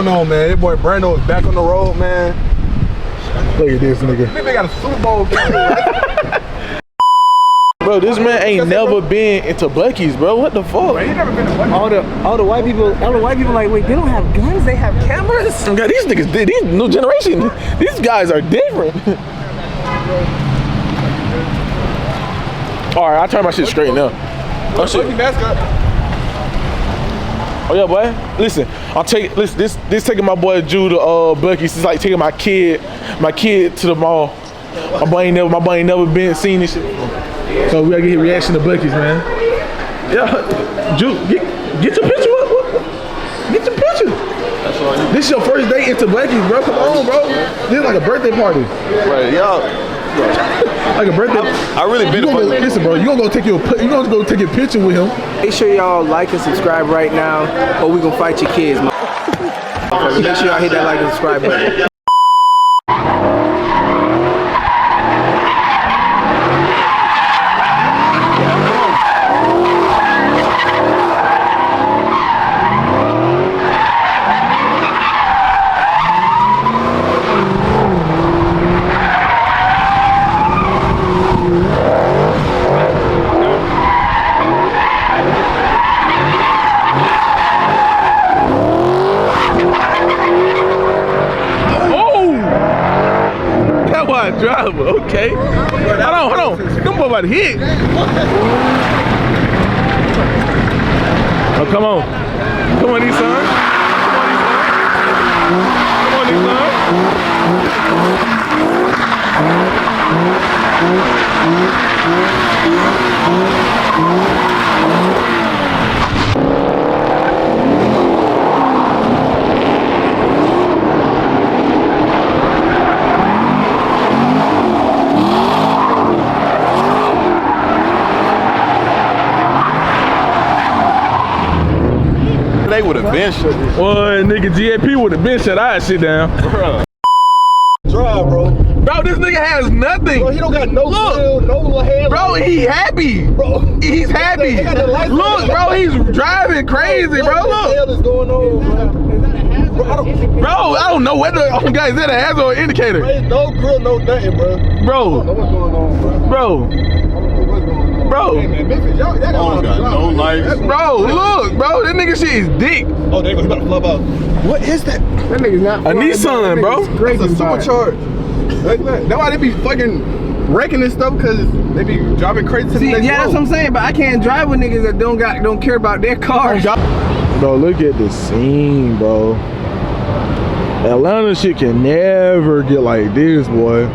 going on, man? Your boy Brando is back on the road, man. Look at this nigga. They got a Super Bowl game. Bro, this man ain't never been into Buc-ee's, bro. What the fuck? He never been to Buc-ee's. All the white people like, wait, they don't have guns, they have cameras? God, these niggas, these new generation, these guys are different. All right, I turn my shit straight now. Oh shit. Oh yeah, boy. Listen, this taking my boy Jude to Buc-ee's. It's like taking my kid to the mall. My boy ain't never been seen this shit. So we gotta get his reaction to Buc-ee's, man. Yeah, Jude, get your picture up. Get your picture. This is your first day into Buc-ee's, bro. Come on, bro. This is like a birthday party. Right, y'all. Like a birthday. I really been listen, bro. You gonna go take your picture with him. Make sure y'all like and subscribe right now, or we gonna fight your kids, man. Make sure y'all hit that like and subscribe button. Driver, okay. Hold on. Them boy about to hit. Oh, come on. Come on, these son. Come on, these They would have been shut this. Boy, nigga, GAP would have been shut our shit down. Bruh. Drive, bro. Bro, this nigga has nothing. Bro, he don't got no grill, no head. Bro, he happy. Bro, he's happy. Look, bro, he's driving crazy, bro. What the hell is going on, bro? Bro, I don't know what the guy is that a hazard or indicator. Bro, no grill, no nothing, bro. I don't know what's going on, bro. Bro. Hey, man, Memphis, y'all got no lights. Bro, look, bro, that nigga shit is dick. Oh, there you go, he about to flub out. What is that? That nigga's not a Nissan, bro. It's a supercharged. That's why they be fucking wrecking this stuff, because they be driving crazy to the next road. That's what I'm saying, but I can't drive with niggas that don't care about their cars. Bro, look at the scene, bro. Atlanta shit can never get like this, boy.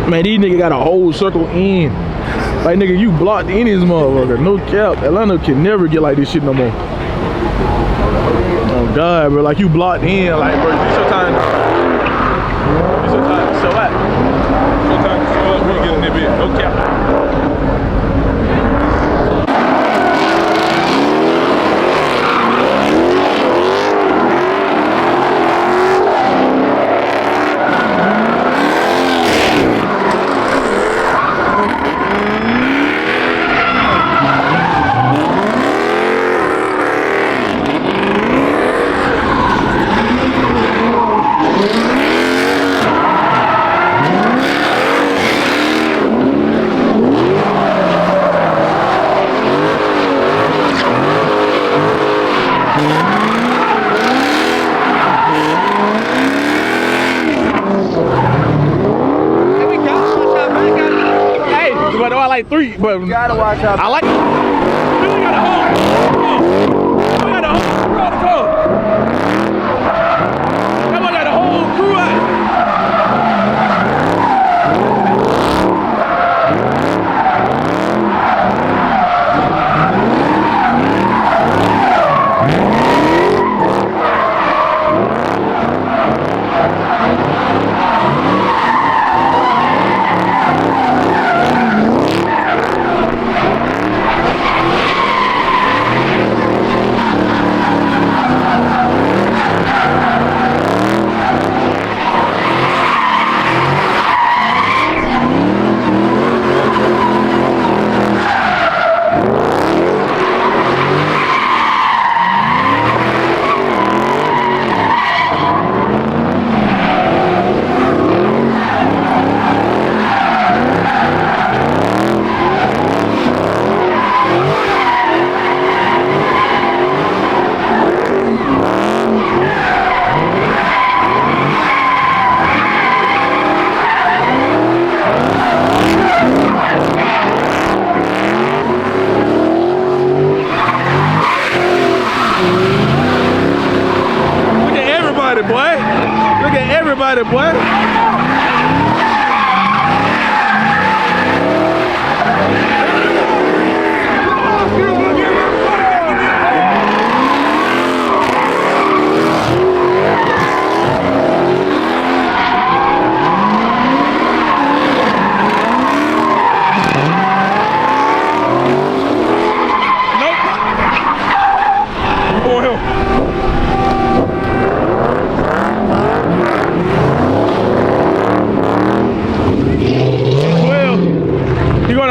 Man, these niggas got a whole circle in. Like, nigga, you blocked in this motherfucker. No cap. Atlanta can never get like this shit no more. Oh, God, bro. Like, you blocked in. Like, bro, it's your time. It's your time to show up. It's your time to show up. We get in that bitch. No cap. Like 3, but You gotta watch out. I like. We got a home. We got a whole crew. Come on, got a whole crew out. about it, boy.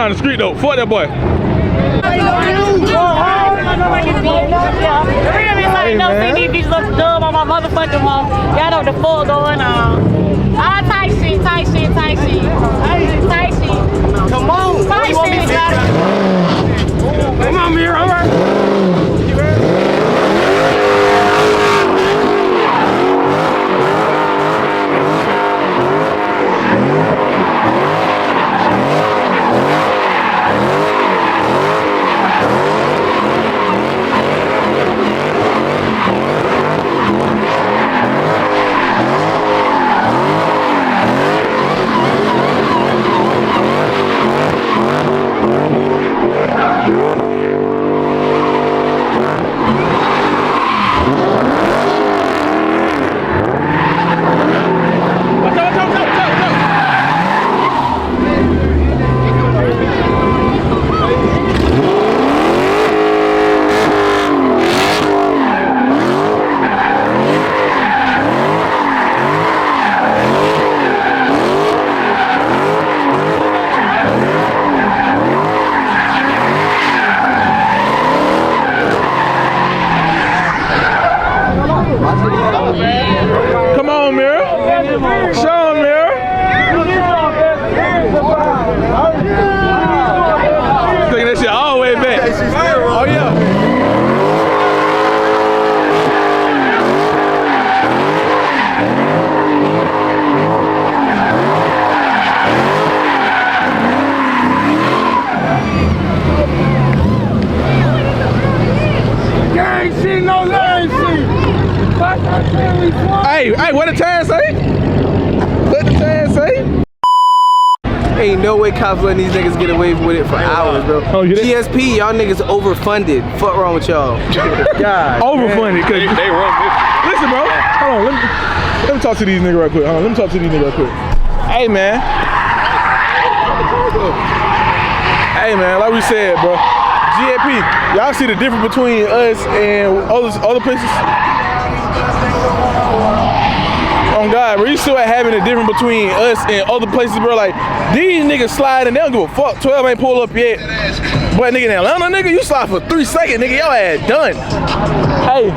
The street though, fuck that boy. Like no CDs look dumb on my motherfucking mom. Y'all know the full going on. All tight shit. Come on, tight shit. Come on, Mira, all right. Come on, Mirror. Show him, Mirror. Taking that shit all the way back. Oh, yeah. Gang shit, no lane shit. Hey, what the tag say? What the tag say? Ain't no way cops letting these niggas get away with it for hours, bro. Oh, you did? GSP, y'all niggas overfunded. Fuck wrong with y'all? God. Overfunded. Cause They run this. listen, bro. Hold on. Let me talk to these niggas right quick. Hold on. Let me talk to these niggas right quick. Hey, man. Hey, man. Like we said, bro. GFP, y'all see the difference between us and other places? On God, bro, you still having a difference between us and other places, bro. Like, these niggas slide and they don't give a fuck. 12 ain't pulled up yet. But nigga in Atlanta, nigga, you slide for 3 seconds, nigga, your ass done. Hey,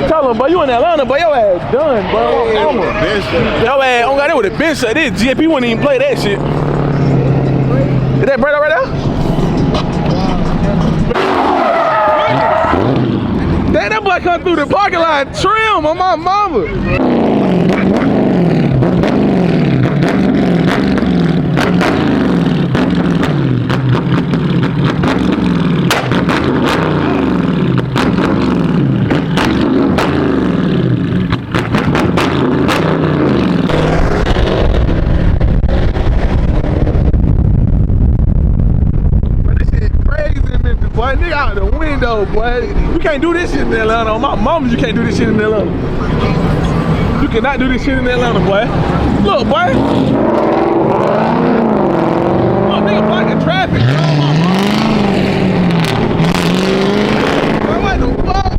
tell them, boy, you in Atlanta, boy, your ass done, bro. Your ass, on God, they would've been shut. This GFP wouldn't even play that shit. Is that Brett right there? Damn, that boy come through the parking lot trim on my mama. Boy, nigga out the window, boy. You can't do this shit in Atlanta. On my mama, you can't do this shit in Atlanta. You cannot do this shit in Atlanta, boy. Look, boy. Look, nigga blocking traffic. Oh, my mama. Boy, what the fuck?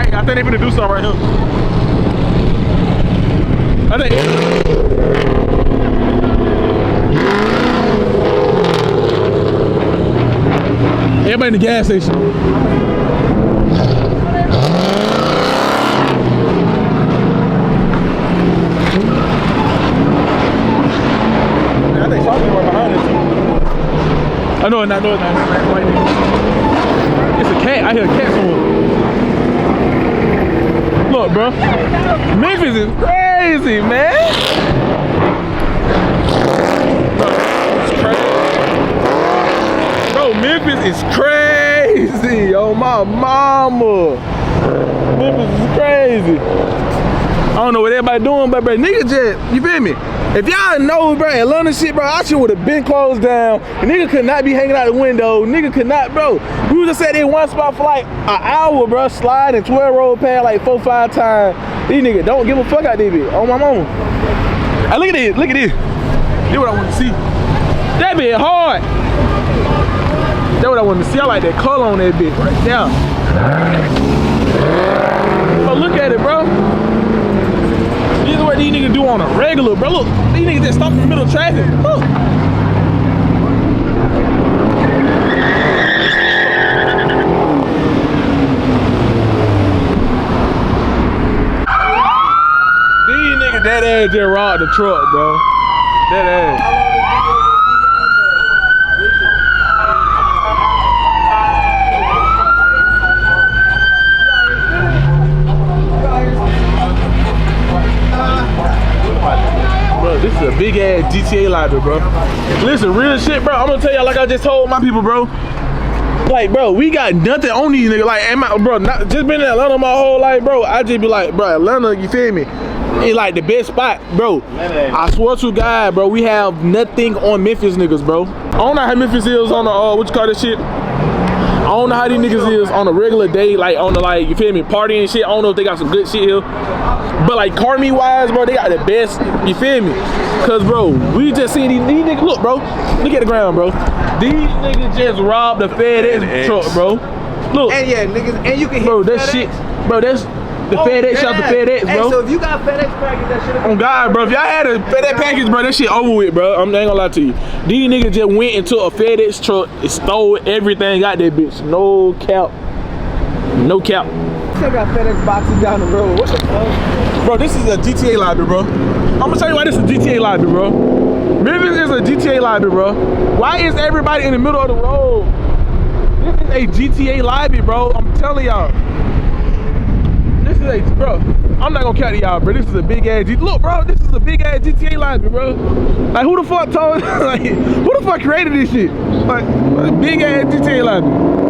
I think they finna do something right here. I think. Everybody in the gas station. I think something right behind us. I know it's not. It's a cat. I hear a cat somewhere. Look, bro. Memphis is crazy. crazy, man. Bro, Memphis is crazy. Oh my mama. Memphis is crazy. I don't know what everybody doing, but bro, nigga just, you feel me? If y'all know, bro, Atlanta shit, bro, our shit would have been closed down. The nigga could not be hanging out the window. Nigga could not, bro. We was just sat in one spot for like an hour, bro, sliding 12 roll past like 4-5 times. These niggas don't give a fuck out this bitch. On my mama. Hey, look at this, look at this. That's what I want to see. That bitch hard. That's what I want to see. I like that color on that bitch right there. But look at it, bro. This is what these niggas do on a regular, bro. Look, these niggas just stop in the middle of traffic. Look. These niggas that ass just robbed the truck, bro. That ass. This is a big ass GTA library, bro. Listen, real shit, bro. I'm gonna tell y'all like I just told my people, bro. Like, bro, we got nothing on these niggas. Like, bro, not just been in Atlanta my whole life, bro. I just be like, bro, Atlanta, you feel me? It's like the best spot, bro. I swear to God, bro, we have nothing on Memphis niggas, bro. I don't know how Memphis is on the what you call this shit. I don't know how these niggas is on a regular day, like on the like, you feel me, party and shit. I don't know if they got some good shit here. But like car meet wise, bro, they got the best, you feel me? Cause bro, we just seen these niggas, look bro, look at the ground, bro. These niggas just robbed the FedEx truck, bro. Look. And yeah, niggas, and you can hit bro, that FedEx. shit, bro, that's the FedEx shot the FedEx, bro. Hey, so if you got FedEx package, that shit. On God, bro, if y'all had a FedEx package, bro, that shit over with, bro. I ain't gonna lie to you. These niggas just went into a FedEx truck and stole everything out that bitch. No cap. No cap. Still got FedEx boxes down the road. What the fuck? Bro, this is a GTA library, bro. I'm gonna tell you why this is a GTA library, bro. Memphis is a GTA library, bro. Why is everybody in the middle of the road? This is a GTA library, bro. I'm telling y'all. This is a, bro, I'm not gonna count y'all, bro. This is a big ass, look, bro, this is a big ass GTA library, bro. Like, who the fuck told, like, who the fuck created this shit? Like, big ass GTA library.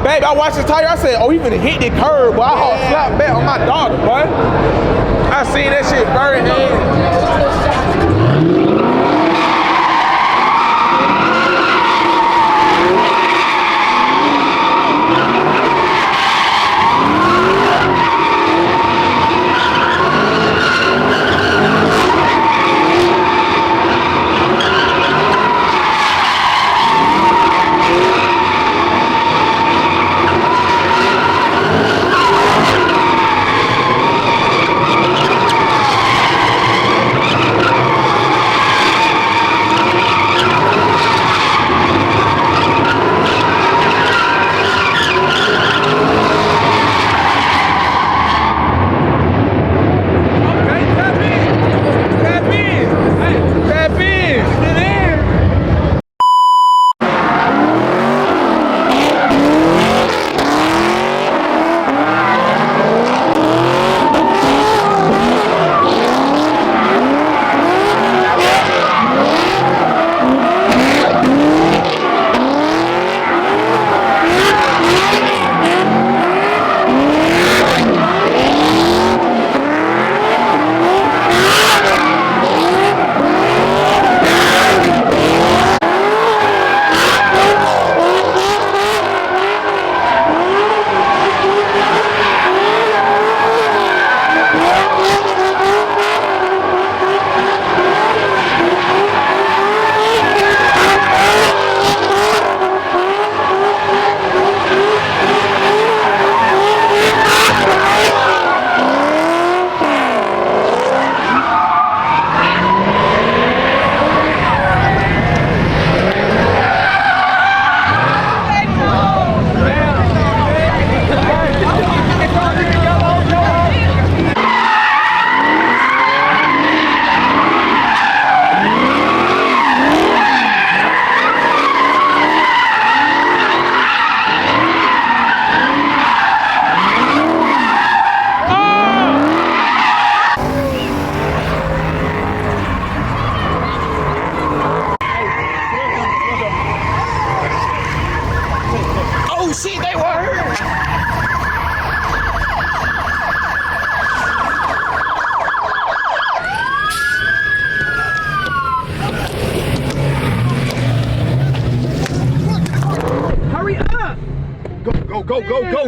Baby, I watched his tire. I said, oh, he finna hit the curb, boy. I hauled slap back on my daughter, boy. I seen that shit burning head.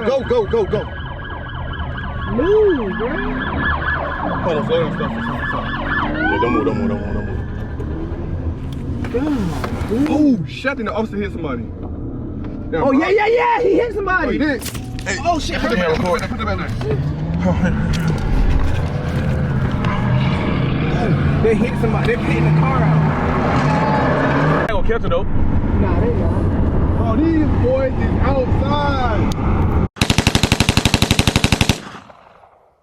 Go. Move, bro. Hold on, slow down. Yeah, don't move. Oh, shit, I think the officer hit somebody. Damn, Oh, bro. yeah. He hit somebody. Oh, he did? Hey, Oh, shit. put the back there. They hit somebody. They painting the car out. I ain't gonna catch it though. Nah, they not. Oh, these boys is outside.